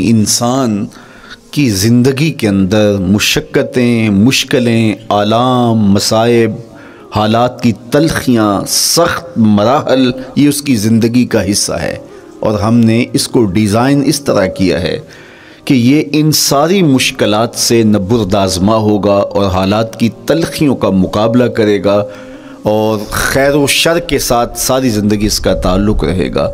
انسان کی زندگی کے اندر مشقتیں، مشکلیں، آلام، مصائب، حالات کی تلخیاں، سخت مراحل، یہ اس کی زندگی کا حصہ ہے، اور ہم نے اس کو ڈیزائن اس طرح کیا ہے کہ یہ ان ساری مشکلات سے نہ بردآزما ہوگا اور حالات کی تلخیوں کا مقابلہ کرے گا، اور خیر و شر کے ساتھ ساری زندگی اس کا تعلق رہے گا۔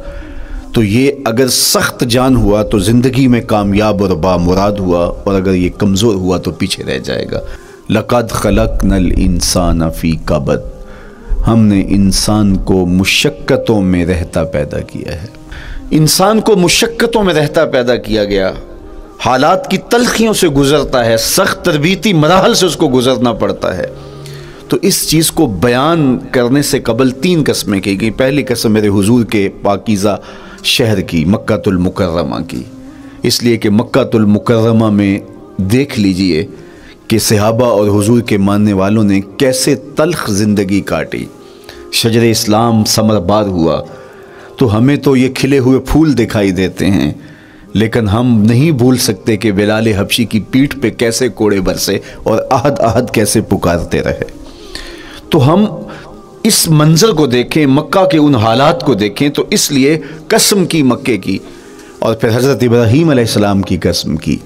تو یہ اگر سخت جان ہوا تو زندگی میں کامیاب اور بامراد ہوا، اور اگر یہ کمزور ہوا تو پیچھے رہ جائے گا۔ لَقَدْ خَلَقْنَا الْإِنسَانَ فِي كَبَدٍ، ہم نے انسان کو مشقتوں میں رہتا پیدا کیا ہے۔ انسان کو مشقتوں میں رہتا پیدا کیا گیا، حالات کی تلخیوں سے گزرتا ہے، سخت تربیتی مراحل سے اس کو گزرنا پڑتا ہے۔ تو اس چیز کو بیان کرنے سے قبل 3 قسمیں کی گئی۔ پہلی قسم میرے حضور کے پاکیزہ شہر کی، مکہ المکرمہ کی، اس لیے کہ مکہ المکرمہ میں دیکھ لیجئے کہ صحابہ اور حضور کے ماننے والوں نے کیسے تلخ زندگی کاٹی۔ شجر اسلام ثمر بار ہوا تو ہمیں تو یہ کھلے ہوئے پھول دکھائی دیتے ہیں، لیکن ہم نہیں بھول سکتے کہ بلال حبشی کی پیٹھ پہ کیسے کوڑے برسے اور احد احد کیسے پکارتے رہے۔ تو ہم اس منظر کو دیکھیں، مکہ کے ان حالات کو دیکھیں، تو اس لیے قسم کی مکے کی، اور پھر حضرت ابراہیم علیہ السلام کی قسم کی،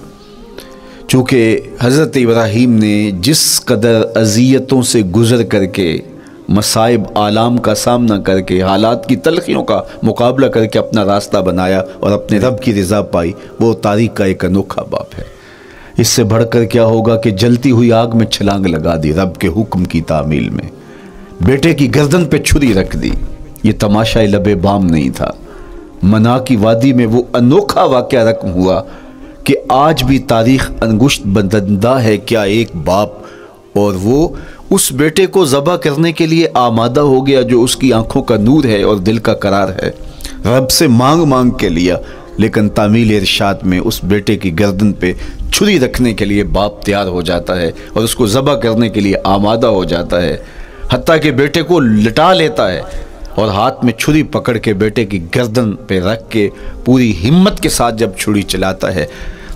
چونکہ حضرت ابراہیم نے جس قدر اذیتوں سے گزر کر کے، مصائب آلام کا سامنا کر کے، حالات کی تلخیوں کا مقابلہ کر کے اپنا راستہ بنایا اور اپنے رب کی رضا پائی، وہ تاریخ کا ایک انوکھا باپ ہے۔ اس سے بڑھ کر کیا ہوگا کہ جلتی ہوئی آگ میں چھلانگ لگا دی رب کے حکم کی تعمیل میں، بیٹے کی گردن پہ چھری رکھ دی۔ یہ تماشا لب بام نہیں تھا، منا کی وادی میں وہ انوکھا واقعہ رقم ہوا کہ آج بھی تاریخ انگشت بدندہ ہے کیا ایک باپ، اور وہ اس بیٹے کو ذبح کرنے کے لیے آمادہ ہو گیا جو اس کی آنکھوں کا نور ہے اور دل کا قرار ہے، رب سے مانگ مانگ کے لیا، لیکن تعمیل ارشاد میں اس بیٹے کی گردن پہ چھری رکھنے کے لیے باپ تیار ہو جاتا ہے اور اس کو ذبح کرنے کے لیے آمادہ ہو جاتا ہے، حتیٰ کہ بیٹے کو لٹا لیتا ہے اور ہاتھ میں چھری پکڑ کے بیٹے کی گردن پہ رکھ کے پوری ہمت کے ساتھ جب چھری چلاتا ہے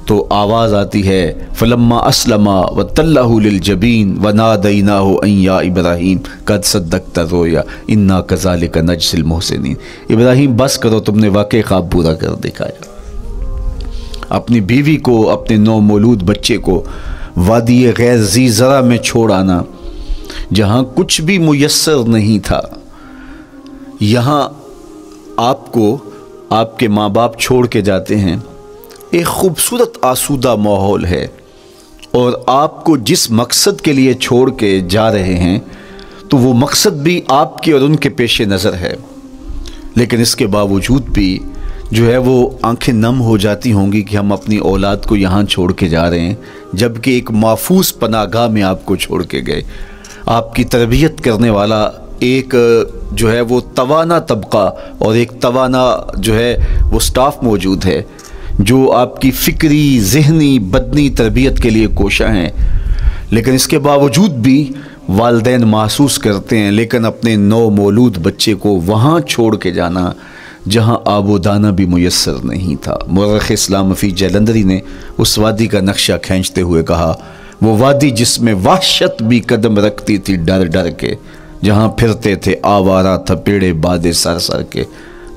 تو آواز آتی ہے فلما اسلما وتلہ للجبین ونادیناہ ان یا ابراہیم قد صدقت الرؤیا انا کذالک نجزی المحسنین۔ ابراہیم بس کرو، تم نے واقعی خواب پورا کر دکھایا۔ اپنی بیوی کو، اپنے نو مولود بچے کو وادی غیر ذی زرع میں چھوڑ آنا، جہاں کچھ بھی میسر نہیں تھا، یہاں آپ کو آپ کے ماں باپ چھوڑ کے جاتے ہیں، ایک خوبصورت آسودہ ماحول ہے، اور آپ کو جس مقصد کے لیے چھوڑ کے جا رہے ہیں تو وہ مقصد بھی آپ کے اور ان کے پیش نظر ہے، لیکن اس کے باوجود بھی جو ہے وہ آنکھیں نم ہو جاتی ہوں گی کہ ہم اپنی اولاد کو یہاں چھوڑ کے جا رہے ہیں، جبکہ ایک محفوظ پناہ گاہ میں آپ کو چھوڑ کے گئے۔ آپ کی تربیت کرنے والا ایک جو ہے وہ توانا طبقہ اور ایک توانا جو ہے وہ سٹاف موجود ہے جو آپ کی فکری، ذہنی، بدنی تربیت کے لیے کوشاں ہیں، لیکن اس کے باوجود بھی والدین محسوس کرتے ہیں، لیکن اپنے نو مولود بچے کو وہاں چھوڑ کے جانا جہاں آب و دانہ بھی میسر نہیں تھا۔ مورخ اسلام مفی جلندری نے اس وادی کا نقشہ کھینچتے ہوئے کہا، وہ وادی جس میں وحشت بھی قدم رکھتی تھی ڈر ڈر کے، جہاں پھرتے تھے آوارہ تھپیڑے بادے سر سر کے،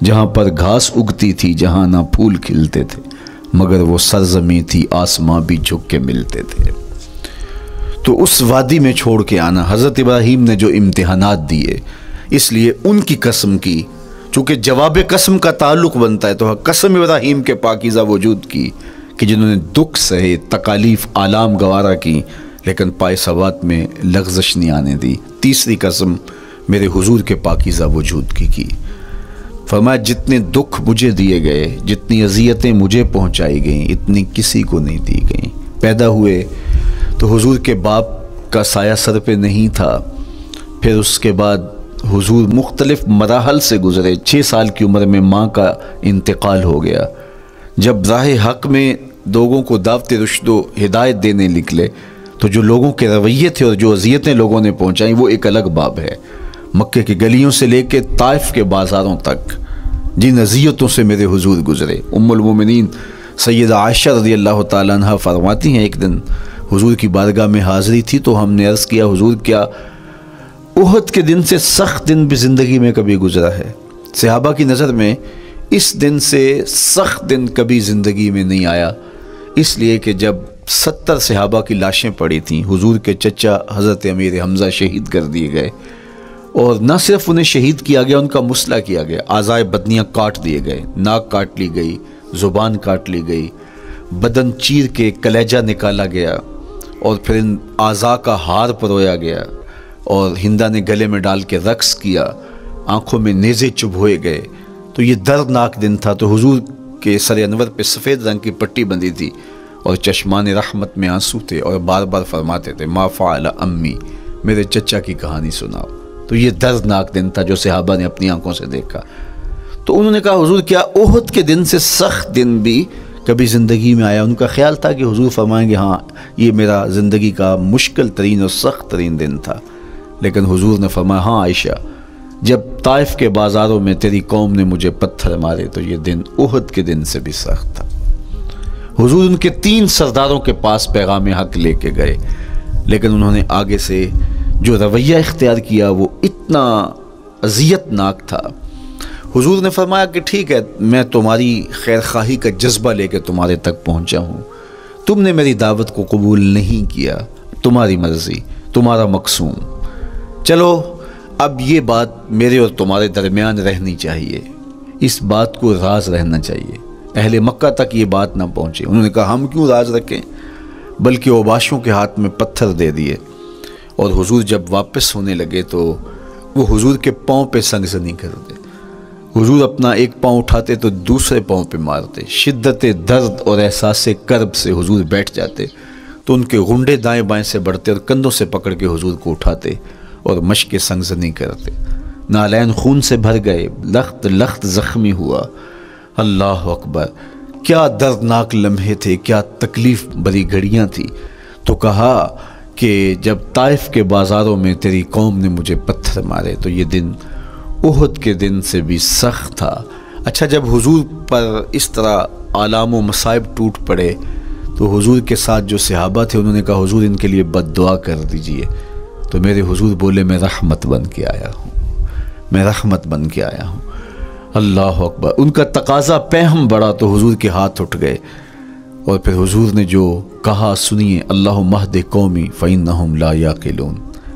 جہاں پر گھاس اگتی تھی، جہاں نہ پھول کھلتے تھے، مگر وہ سرزمین تھی آسماں بھی جھک کے ملتے تھے۔ تو اس وادی میں چھوڑ کے آنا، حضرت ابراہیم نے جو امتحانات دیے، اس لیے ان کی قسم کی، چونکہ جواب قسم کا تعلق بنتا ہے تو قسم ابراہیم کے پاکیزہ وجود کی کہ جنہوں نے دکھ سہے، تکالیف آلام گوارا کی، لیکن پائے ثبات میں لغزش نہیں آنے دی۔ تیسری قسم میرے حضور کے پاکیزہ وجود کی فرمایا جتنے دکھ مجھے دیے گئے، جتنی اذیتیں مجھے پہنچائی گئیں، اتنی کسی کو نہیں دی گئیں۔ پیدا ہوئے تو حضور کے باپ کا سایہ سر پہ نہیں تھا، پھر اس کے بعد حضور مختلف مراحل سے گزرے۔ 6 سال کی عمر میں ماں کا انتقال ہو گیا۔ جب راہ حق میں لوگوں کو دعوت رشد و ہدایت دینے نکلے تو جو لوگوں کے رویے تھے اور جو اذیتیں لوگوں نے پہنچائیں وہ ایک الگ باب ہے۔ مکے کی گلیوں سے لے کے طائف کے بازاروں تک جن اذیتوں سے میرے حضور گزرے، ام المومنین سیدہ عائشہ رضی اللہ تعالیٰ عنہ فرماتی ہیں ایک دن حضور کی بارگاہ میں حاضری تھی تو ہم نے عرض کیا حضور کیا احد کے دن سے سخت دن بھی زندگی میں کبھی گزرا ہے؟ صحابہ کی نظر میں اس دن سے سخت دن کبھی زندگی میں نہیں آیا، اس لیے کہ جب 70 صحابہ کی لاشیں پڑی تھیں، حضور کے چچا حضرت امیر حمزہ شہید کر دیے گئے، اور نہ صرف انہیں شہید کیا گیا، ان کا مسئلہ کیا گیا، اعضائے بدنیاں کاٹ دیے گئے، ناک کاٹ لی گئی، زبان کاٹ لی گئی، بدن چیر کے کلیجہ نکالا گیا، اور پھر ان اعضاء کا ہار پرویا گیا، اور ہندا نے گلے میں ڈال کے رقص کیا، آنکھوں میں نیزے چبھوئے گئے۔ تو یہ دردناک دن تھا۔ تو حضور کے سر انور پہ سفید رنگ کی پٹی بندھی تھی اور چشمان رحمت میں آنسو تھے، اور بار بار فرماتے تھے ما فعل امی، میرے چچا کی کہانی سناؤ۔ تو یہ دردناک دن تھا جو صحابہ نے اپنی آنکھوں سے دیکھا۔ تو انہوں نے کہا حضور کیا احد کے دن سے سخت دن بھی کبھی زندگی میں آیا؟ ان کا خیال تھا کہ حضور فرمائیں گے ہاں یہ میرا زندگی کا مشکل ترین اور سخت ترین دن تھا، لیکن حضور نے فرمایا ہاں عائشہ، جب طائف کے بازاروں میں تیری قوم نے مجھے پتھر مارے تو یہ دن احد کے دن سے بھی سخت تھا۔ حضور ان کے 3 سرداروں کے پاس پیغام حق لے کے گئے، لیکن انہوں نے آگے سے جو رویہ اختیار کیا وہ اتنا اذیت ناک تھا۔ حضور نے فرمایا کہ ٹھیک ہے، میں تمہاری خیر خواہی کا جذبہ لے کے تمہارے تک پہنچا ہوں، تم نے میری دعوت کو قبول نہیں کیا، تمہاری مرضی، تمہارا مقسوم، چلو اب یہ بات میرے اور تمہارے درمیان رہنی چاہیے، اس بات کو راز رہنا چاہیے، اہل مکہ تک یہ بات نہ پہنچے۔ انہوں نے کہا ہم کیوں راز رکھیں، بلکہ اوباشوں کے ہاتھ میں پتھر دے دیے، اور حضور جب واپس ہونے لگے تو وہ حضور کے پاؤں پہ سنگسنی کرتے، حضور اپنا ایک پاؤں اٹھاتے تو دوسرے پاؤں پہ مارتے، شدت درد اور احساس کرب سے حضور بیٹھ جاتے تو ان کے غنڈے دائیں بائیں سے بڑھتے اور کندھوں سے پکڑ کے حضور کو اٹھاتے اور مشق سنگزنی کرتے۔ نالین خون سے بھر گئے، لخت لخت زخمی ہوا۔ اللہ اکبر، کیا دردناک لمحے تھے، کیا تکلیف بھری گھڑیاں تھی۔ تو کہا کہ جب طائف کے بازاروں میں تیری قوم نے مجھے پتھر مارے تو یہ دن احد کے دن سے بھی سخت تھا۔ اچھا، جب حضور پر اس طرح آلام و مصائب ٹوٹ پڑے تو حضور کے ساتھ جو صحابہ تھے انہوں نے کہا حضور ان کے لیے بد دعا کر دیجئے، تو میرے حضور بولے میں رحمت بن کے آیا ہوں، میں رحمت بن کے آیا ہوں۔ اللہ اکبر، ان کا تقاضا پہم بڑا تو حضور کے ہاتھ اٹھ گئے، اور پھر حضور نے جو کہا سنیے، اللہم اہد قومی فإنہم لا یعقلون،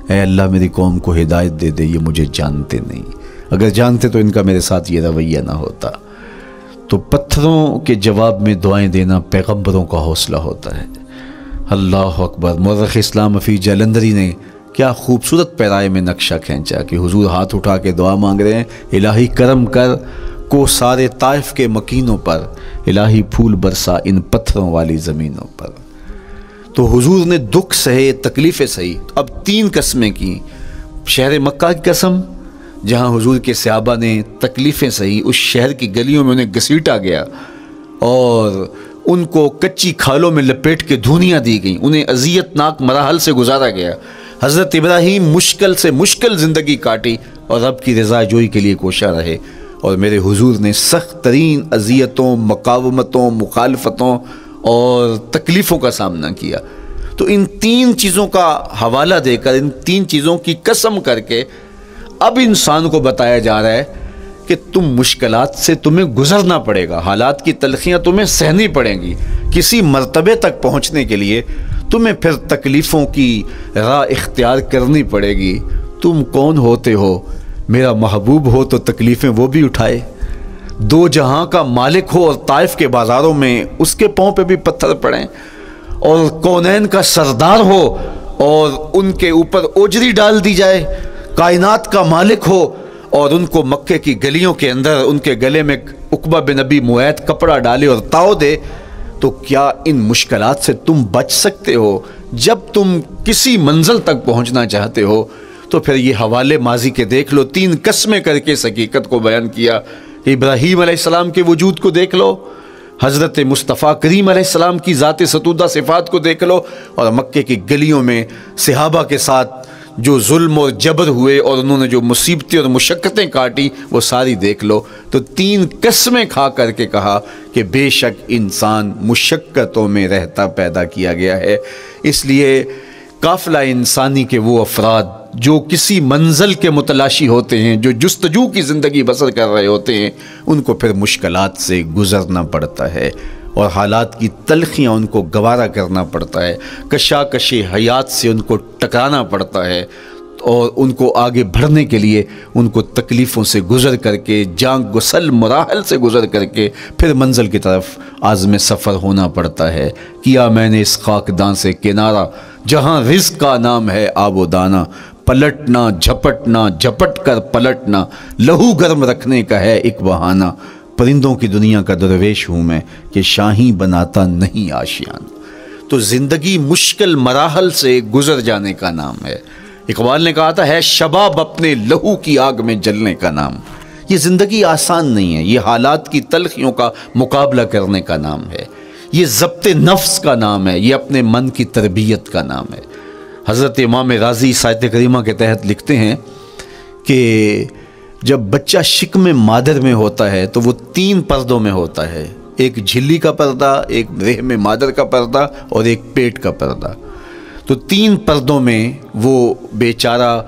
اے اللہ میری قوم کو ہدایت دے دے، یہ مجھے جانتے نہیں، اگر جانتے تو ان کا میرے ساتھ یہ رویہ نہ ہوتا۔ تو پتھروں کے جواب میں دعائیں دینا پیغمبروں کا حوصلہ ہوتا ہے۔ اللہ اکبر، مورخ اسلام حفیظ جلندری نے کیا خوبصورت پیرائے میں نقشہ کھینچا کہ حضور ہاتھ اٹھا کے دعا مانگ رہے ہیں، الہی کرم کر کو سارے طائف کے مکینوں پر، الہی پھول برسا ان پتھروں والی زمینوں پر۔ تو حضور نے دکھ سہے، تکلیفیں سہی، اب 3 قسمیں کی۔ شہر مکہ کی قسم جہاں حضور کے صحابہ نے تکلیفیں سہی، اس شہر کی گلیوں میں انہیں گھسیٹا گیا اور ان کو کچی کھالوں میں لپیٹ کے دھونیاں دی گئیں، انہیں اذیت ناک مراحل سے گزارا گیا۔ حضرت ابراہیم مشکل سے مشکل زندگی کاٹی اور رب کی رضا جوئی کے لیے کوشاں رہے، اور میرے حضور نے سخت ترین اذیتوں، مقاومتوں، مخالفتوں اور تکلیفوں کا سامنا کیا۔ تو ان 3 چیزوں کا حوالہ دے کر، ان 3 چیزوں کی قسم کر کے اب انسان کو بتایا جا رہا ہے کہ تم مشکلات سے تمہیں گزرنا پڑے گا، حالات کی تلخیاں تمہیں سہنی پڑیں گی، کسی مرتبے تک پہنچنے کے لیے تمہیں پھر تکلیفوں کی راہ اختیار کرنی پڑے گی۔ تم کون ہوتے ہو؟ میرا محبوب ہو تو تکلیفیں وہ بھی اٹھائے، 2 جہاں کا مالک ہو اور طائف کے بازاروں میں اس کے پاؤں پہ بھی پتھر پڑیں، اور کونین کا سردار ہو اور ان کے اوپر اوجری ڈال دی جائے، کائنات کا مالک ہو اور ان کو مکے کی گلیوں کے اندر ان کے گلے میں عقبہ بن ابی معیط کپڑا ڈالے اور تاؤ دے، تو کیا ان مشکلات سے تم بچ سکتے ہو؟ جب تم کسی منزل تک پہنچنا چاہتے ہو تو پھر یہ حوالے ماضی کے دیکھ لو، 3 قسمیں کر کے اس حقیقت کو بیان کیا۔ ابراہیم علیہ السلام کے وجود کو دیکھ لو، حضرت مصطفیٰ کریم علیہ السلام کی ذات ستودہ صفات کو دیکھ لو، اور مکے کی گلیوں میں صحابہ کے ساتھ جو ظلم اور جبر ہوئے اور انہوں نے جو مصیبتیں اور مشقتیں کاٹی وہ ساری دیکھ لو، تو 3 قسمیں کھا کر کے کہا کہ بے شک انسان مشقتوں میں رہتا پیدا کیا گیا ہے۔ اس لیے قافلہ انسانی کے وہ افراد جو کسی منزل کے متلاشی ہوتے ہیں، جو جستجو کی زندگی بسر کر رہے ہوتے ہیں، ان کو پھر مشکلات سے گزرنا پڑتا ہے اور حالات کی تلخیاں ان کو گوارا کرنا پڑتا ہے، کشاکش حیات سے ان کو ٹکرانا پڑتا ہے، اور ان کو آگے بڑھنے کے لیے ان کو تکلیفوں سے گزر کر کے، جان گسل مراحل سے گزر کر کے پھر منزل کی طرف عازم سفر ہونا پڑتا ہے۔ کیا میں نے اس خاکدان سے کنارہ، جہاں رزق کا نام ہے آب و دانہ، پلٹنا جھپٹنا جھپٹ کر پلٹنا، لہو گرم رکھنے کا ہے ایک بہانہ، پرندوں کی دنیا کا درویش ہوں میں کہ شاہی بناتا نہیں آشیان۔ تو زندگی مشکل مراحل سے گزر جانے کا نام ہے۔ اقبال نے کہا تھا ہے شباب اپنے لہو کی آگ میں جلنے کا نام۔ یہ زندگی آسان نہیں ہے، یہ حالات کی تلخیوں کا مقابلہ کرنے کا نام ہے، یہ ضبط نفس کا نام ہے، یہ اپنے من کی تربیت کا نام ہے۔ حضرت امام رازی سایت کریمہ کے تحت لکھتے ہیں کہ جب بچہ شکم مادر میں ہوتا ہے تو وہ 3 پردوں میں ہوتا ہے، ایک جھلی کا پردہ، ایک رحم مادر کا پردہ اور ایک پیٹ کا پردہ۔ تو 3 پردوں میں وہ بیچارہ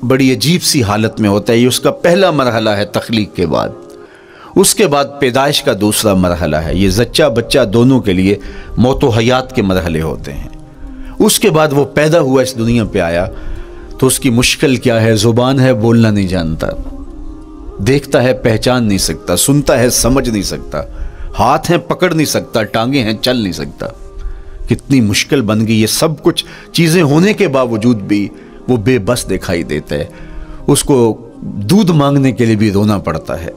بڑی عجیب سی حالت میں ہوتا ہے۔ یہ اس کا پہلا مرحلہ ہے تخلیق کے بعد، اس کے بعد پیدائش کا دوسرا مرحلہ ہے، یہ زچہ بچہ دونوں کے لیے موت و حیات کے مرحلے ہوتے ہیں۔ اس کے بعد وہ پیدا ہوا، اس دنیا پہ آیا، تو اس کی مشکل کیا ہے؟ زبان ہے بولنا نہیں جانتا، دیکھتا ہے پہچان نہیں سکتا، سنتا ہے سمجھ نہیں سکتا، ہاتھ ہیں پکڑ نہیں سکتا، ٹانگیں ہیں چل نہیں سکتا۔ کتنی مشکل بن گئی، یہ سب کچھ چیزیں ہونے کے باوجود بھی وہ بے بس دکھائی دیتا ہے، اس کو دودھ مانگنے کے لیے بھی رونا پڑتا ہے۔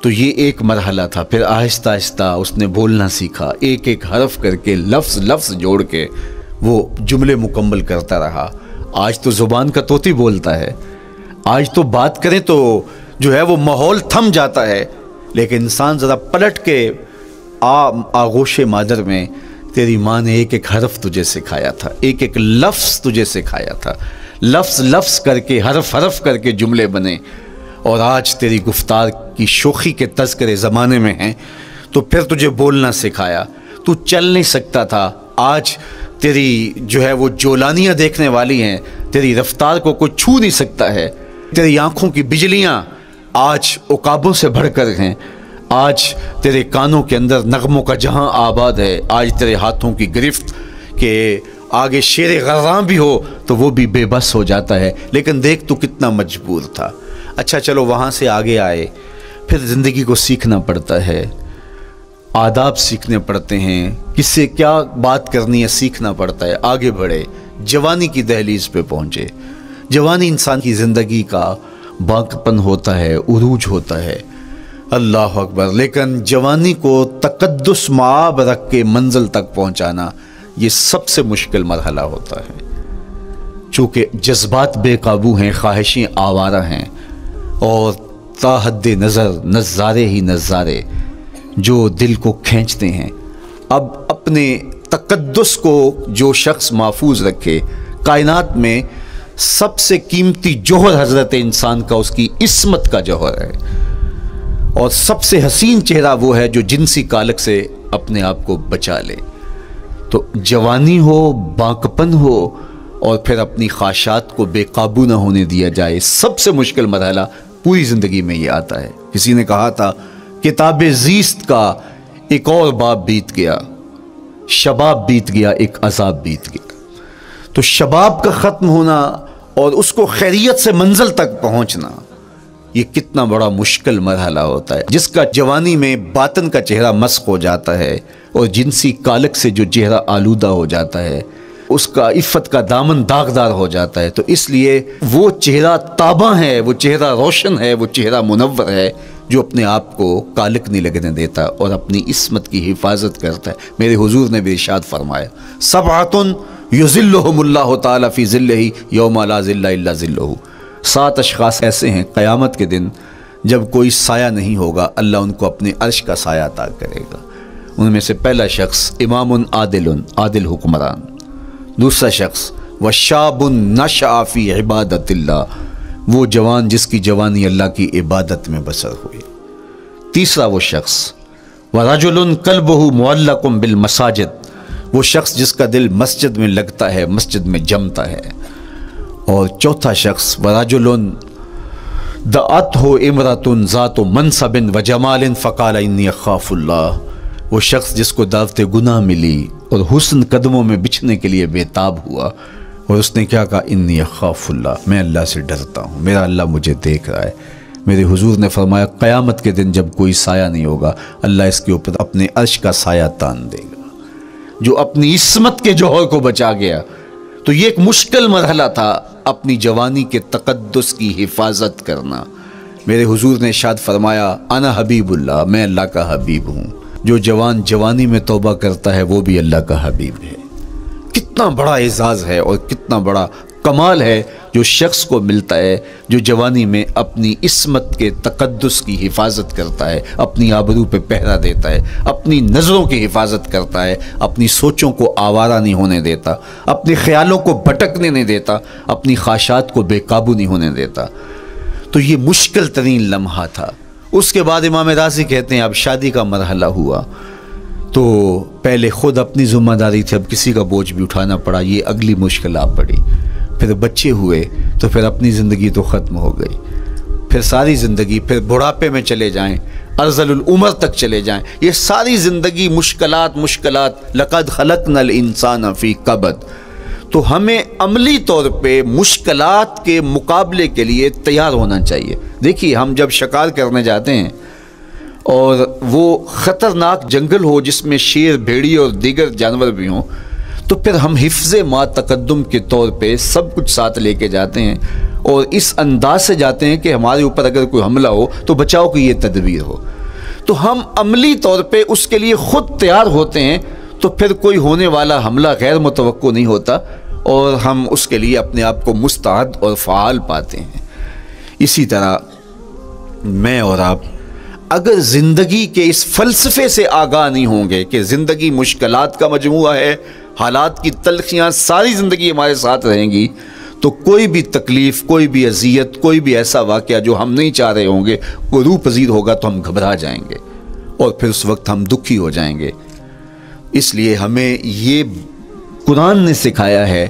تو یہ ایک مرحلہ تھا۔ پھر آہستہ آہستہ اس نے بولنا سیکھا، ایک ایک حرف کر کے، لفظ جوڑ کے وہ جملے مکمل کرتا رہا۔ آج تو زبان کا طوطی بولتا ہے، آج تو بات کریں تو جو ہے وہ ماحول تھم جاتا ہے، لیکن انسان ذرا پلٹ کے آغوش مادر میں تیری ماں نے ایک ایک حرف تجھے سکھایا تھا، ایک ایک لفظ تجھے سکھایا تھا، لفظ کر کے، حرف کر کے جملے بنے، اور آج تیری گفتار کی شوخی کے تذکرے زمانے میں ہیں، تو پھر تجھے بولنا سکھایا۔ تو چل نہیں سکتا تھا، آج تیری جو ہے وہ جولانیاں دیکھنے والی ہیں، تیری رفتار کو کوئی چھو نہیں سکتا ہے، تیری آنکھوں کی بجلیاں آج عقابوں سے بڑھ کر ہیں، آج تیرے کانوں کے اندر نغموں کا جہاں آباد ہے، آج تیرے ہاتھوں کی گرفت کہ آگے شیر غراں بھی ہو تو وہ بھی بے بس ہو جاتا ہے، لیکن دیکھ تو کتنا مجبور تھا۔ اچھا چلو وہاں سے آگے آئے، پھر زندگی کو سیکھنا پڑتا ہے، آداب سیکھنے پڑتے ہیں، کس سے کیا بات کرنی ہے سیکھنا پڑتا ہے، آگے بڑھے، جوانی کی دہلیز پہ پہنچے۔ جوانی انسان کی زندگی کا باقپن ہوتا ہے، عروج ہوتا ہے، اللہ اکبر، لیکن جوانی کو تقدس معاب رکھ کے منزل تک پہنچانا یہ سب سے مشکل مرحلہ ہوتا ہے، چونکہ جذبات بے قابو ہیں، خواہشیں آوارہ ہیں، اور تا حد نظر نظارے ہی نظارے جو دل کو کھینچتے ہیں۔ اب اپنے تقدس کو جو شخص محفوظ رکھے، کائنات میں سب سے قیمتی جوہر حضرت انسان کا اس کی عصمت کا جوہر ہے، اور سب سے حسین چہرہ وہ ہے جو جنسی کالک سے اپنے آپ کو بچا لے۔ تو جوانی ہو، باقپن ہو، اور پھر اپنی خواہشات کو بے قابو نہ ہونے دیا جائے، سب سے مشکل مرحلہ پوری زندگی میں یہ آتا ہے۔ کسی نے کہا تھا کتاب زیست کا ایک اور باب بیت گیا، شباب بیت گیا، ایک عذاب بیت گیا۔ تو شباب کا ختم ہونا اور اس کو خیریت سے منزل تک پہنچنا، یہ کتنا بڑا مشکل مرحلہ ہوتا ہے، جس کا جوانی میں باطن کا چہرہ مسخ ہو جاتا ہے اور جنسی کالک سے جو چہرہ آلودہ ہو جاتا ہے، اس کا عفت کا دامن داغدار ہو جاتا ہے۔ تو اس لیے وہ چہرہ تاباں ہے، وہ چہرہ روشن ہے، وہ چہرہ منور ہے جو اپنے آپ کو کالک نہیں لگنے دیتا اور اپنی عصمت کی حفاظت کرتا ہے۔ میرے حضور نے بھی ارشاد فرمایا، سبعۃ یظلھم اللہ تعالی فی ظلہ یوم لا ظل الا ظلہ، 7 اشخاص ایسے ہیں قیامت کے دن جب کوئی سایہ نہیں ہوگا، اللہ ان کو اپنے عرش کا سایہ عطا کرے گا۔ ان میں سے پہلا شخص امام عادل، عادل حکمران، دوسرا شخص وشاب نشأ فی عبادت اللہ، وہ جوان جس کی جوانی اللہ کی عبادت میں بسر ہوئی۔ تیسرا وہ شخص ورجل قلبہ معلق بالمساجد، وہ شخص جس کا دل مسجد میں لگتا ہے، مسجد میں جمتا ہے۔ اور چوتھا شخص ورجل دعتہ امرأۃ ذات منصب وجمال فقال انی اخاف اللہ، وہ شخص جس کو دعوت گناہ ملی اور حسن قدموں میں بچھنے کے لیے بےتاب ہوا، اور اس نے کیا کہا؟ انی اخاف اللہ، میں اللہ سے ڈرتا ہوں، میرا اللہ مجھے دیکھ رہا ہے۔ میرے حضور نے فرمایا قیامت کے دن جب کوئی سایہ نہیں ہوگا، اللہ اس کے اوپر اپنے عرش کا سایہ تان دے گا۔ جو اپنی عصمت کے جوہر کو بچا گیا، تو یہ ایک مشکل مرحلہ تھا اپنی جوانی کے تقدس کی حفاظت کرنا۔ میرے حضور نے ارشاد فرمایا انا حبیب اللہ، میں اللہ کا حبیب ہوں۔ جو جوان جوانی میں توبہ کرتا ہے وہ بھی اللہ کا حبیب ہے۔ کتنا بڑا اعزاز ہے اور کتنا بڑا کمال ہے جو شخص کو ملتا ہے جو جوانی میں اپنی عصمت کے تقدس کی حفاظت کرتا ہے، اپنی آبرو پہ پہرا دیتا ہے، اپنی نظروں کی حفاظت کرتا ہے، اپنی سوچوں کو آوارہ نہیں ہونے دیتا، اپنے خیالوں کو بھٹکنے نہیں دیتا، اپنی خواہشات کو بے قابو نہیں ہونے دیتا۔ تو یہ مشکل ترین لمحہ تھا۔ اس کے بعد امام راضی کہتے ہیں اب شادی کا مرحلہ ہوا، تو پہلے خود اپنی ذمہ داری تھی، اب کسی کا بوجھ بھی اٹھانا پڑا، یہ اگلی مشکل آ پڑی۔ پھر بچے ہوئے تو پھر اپنی زندگی تو ختم ہو گئی، پھر ساری زندگی، پھر بڑھاپے میں چلے جائیں، ارذل العمر تک چلے جائیں، یہ ساری زندگی مشکلات۔ لقد خلقنا الانسان فی کبد، تو ہمیں عملی طور پہ مشکلات کے مقابلے کے لیے تیار ہونا چاہیے۔ دیکھیے ہم جب شکار کرنے جاتے ہیں اور وہ خطرناک جنگل ہو جس میں شیر، بھیڑی اور دیگر جانور بھی ہوں، تو پھر ہم حفظ ما تقدم کے طور پہ سب کچھ ساتھ لے کے جاتے ہیں اور اس انداز سے جاتے ہیں کہ ہمارے اوپر اگر کوئی حملہ ہو تو بچاؤ کی یہ تدبیر ہو۔ تو ہم عملی طور پہ اس کے لیے خود تیار ہوتے ہیں، تو پھر کوئی ہونے والا حملہ غیر متوقع نہیں ہوتا اور ہم اس کے لیے اپنے آپ کو مستعد اور فعال پاتے ہیں۔ اسی طرح میں اور آپ اگر زندگی کے اس فلسفے سے آگاہ نہیں ہوں گے کہ زندگی مشکلات کا مجموعہ ہے، حالات کی تلخیاں ساری زندگی ہمارے ساتھ رہیں گی، تو کوئی بھی تکلیف، کوئی بھی اذیت، کوئی بھی ایسا واقعہ جو ہم نہیں چاہ رہے ہوں گے وہ روح پذیر ہوگا تو ہم گھبرا جائیں گے اور پھر اس وقت ہم دکھی ہو جائیں گے۔ اس لیے ہمیں یہ قرآن نے سکھایا ہے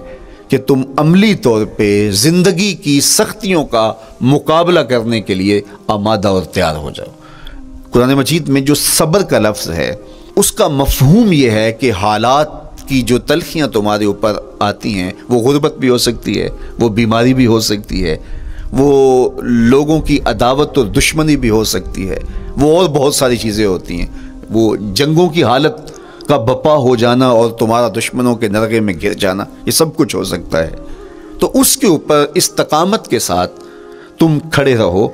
کہ تم عملی طور پہ زندگی کی سختیوں کا مقابلہ کرنے کے لیے آمادہ اور تیار ہو جاؤ۔ قرآن مجید میں جو صبر کا لفظ ہے اس کا مفہوم یہ ہے کہ حالات کی جو تلخیاں تمہارے اوپر آتی ہیں، وہ غربت بھی ہو سکتی ہے، وہ بیماری بھی ہو سکتی ہے، وہ لوگوں کی عداوت اور دشمنی بھی ہو سکتی ہے، وہ اور بہت ساری چیزیں ہوتی ہیں، وہ جنگوں کی حالت کا بپا ہو جانا اور تمہارا دشمنوں کے نرغے میں گر جانا، یہ سب کچھ ہو سکتا ہے۔ تو اس کے اوپر استقامت کے ساتھ تم کھڑے رہو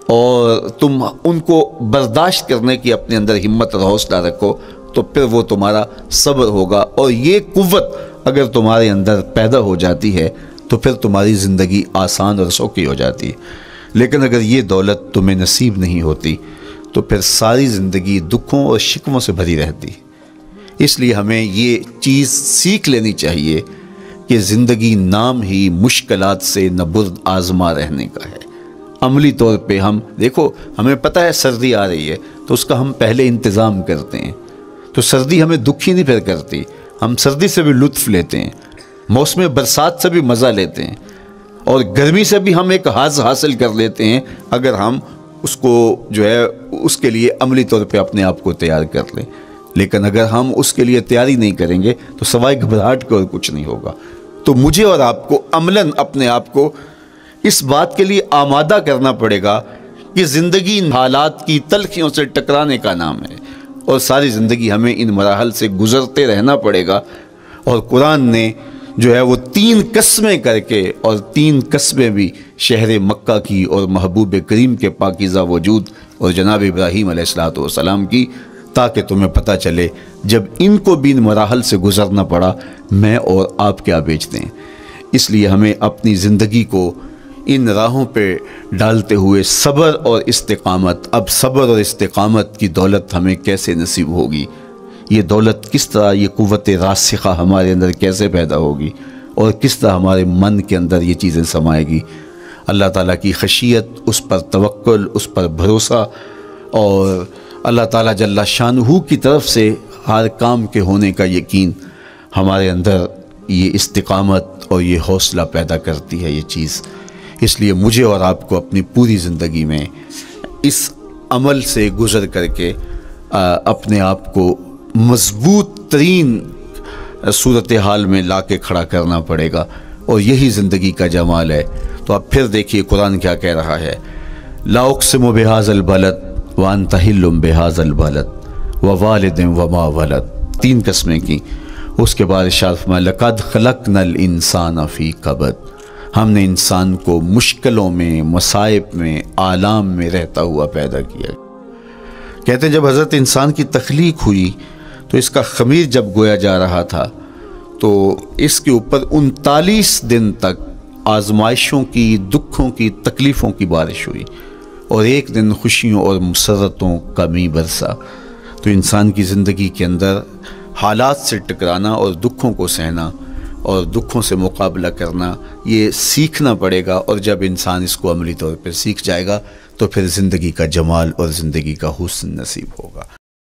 اور تم ان کو برداشت کرنے کی اپنے اندر ہمت اور حوصلہ رکھو، تو پھر وہ تمہارا صبر ہوگا، اور یہ قوت اگر تمہارے اندر پیدا ہو جاتی ہے تو پھر تمہاری زندگی آسان اور سوکھی ہو جاتی ہے۔ لیکن اگر یہ دولت تمہیں نصیب نہیں ہوتی تو پھر ساری زندگی دکھوں اور شکووں سے بھری رہتی۔ اس لیے ہمیں یہ چیز سیکھ لینی چاہیے کہ زندگی نام ہی مشکلات سے نبرد آزما رہنے کا ہے۔ عملی طور پہ ہم دیکھو، ہمیں پتہ ہے سردی آ رہی ہے تو اس کا ہم پہلے انتظام کرتے ہیں، تو سردی ہمیں دکھی نہیں پھر کرتی، ہم سردی سے بھی لطف لیتے ہیں، موسم برسات سے بھی مزہ لیتے ہیں، اور گرمی سے بھی ہم ایک حاز حاصل کر لیتے ہیں اگر ہم اس کو جو ہے اس کے لیے عملی طور پہ اپنے آپ کو تیار کر لیں۔ لیکن اگر ہم اس کے لیے تیاری نہیں کریں گے تو سوائے گھبراہٹ کے اور کچھ نہیں ہوگا۔ تو مجھے اور آپ کو عملاً اپنے آپ کو اس بات کے لیے آمادہ کرنا پڑے گا کہ زندگی حالات کی تلخیوں سے ٹکرانے کا نام ہے، اور ساری زندگی ہمیں ان مراحل سے گزرتے رہنا پڑے گا۔ اور قرآن نے جو ہے وہ 3 قسمیں کر کے، اور 3 قسمیں بھی شہر مکہ کی اور محبوب کریم کے پاکیزہ وجود اور جناب ابراہیم علیہ السلام کی، تاکہ تمہیں پتہ چلے جب ان کو بھی ان مراحل سے گزرنا پڑا میں اور آپ کیا بیچتے ہیں۔ اس لیے ہمیں اپنی زندگی کو ان راہوں پہ ڈالتے ہوئے صبر اور استقامت، اب صبر اور استقامت کی دولت ہمیں کیسے نصیب ہوگی، یہ دولت کس طرح، یہ قوت راسخہ ہمارے اندر کیسے پیدا ہوگی، اور کس طرح ہمارے من کے اندر یہ چیزیں سمائے گی۔ اللہ تعالیٰ کی خشیت، اس پر توکل، اس پر بھروسہ، اور اللہ تعالیٰ جل شانہ کی طرف سے ہر کام کے ہونے کا یقین ہمارے اندر یہ استقامت اور یہ حوصلہ پیدا کرتی ہے یہ چیز۔ اس لیے مجھے اور آپ کو اپنی پوری زندگی میں اس عمل سے گزر کر کے اپنے آپ کو مضبوط ترین صورتحال میں لا کے کھڑا کرنا پڑے گا، اور یہی زندگی کا جمال ہے۔ تو اب پھر دیکھیے قرآن کیا کہہ رہا ہے، لا اقسم بہذا البلد وانت حل بہذا البلد ووالد وما ولد، 3 قسمیں کی۔ اس کے بعد ارشاد فرمایا لقد خلقنا الانسان فی کبد، ہم نے انسان کو مشکلوں میں، مصائب میں، آلام میں رہتا ہوا پیدا کیا۔ کہتے ہیں جب حضرت انسان کی تخلیق ہوئی تو اس کا خمیر جب گویا جا رہا تھا تو اس کے اوپر 39 دن تک آزمائشوں کی، دکھوں کی، تکلیفوں کی بارش ہوئی، اور 1 دن خوشیوں اور مسرتوں کا می برسا۔ تو انسان کی زندگی کے اندر حالات سے ٹکرانا اور دکھوں کو سہنا اور دکھوں سے مقابلہ کرنا یہ سیکھنا پڑے گا، اور جب انسان اس کو عملی طور پر سیکھ جائے گا تو پھر زندگی کا جمال اور زندگی کا حسن نصیب ہوگا۔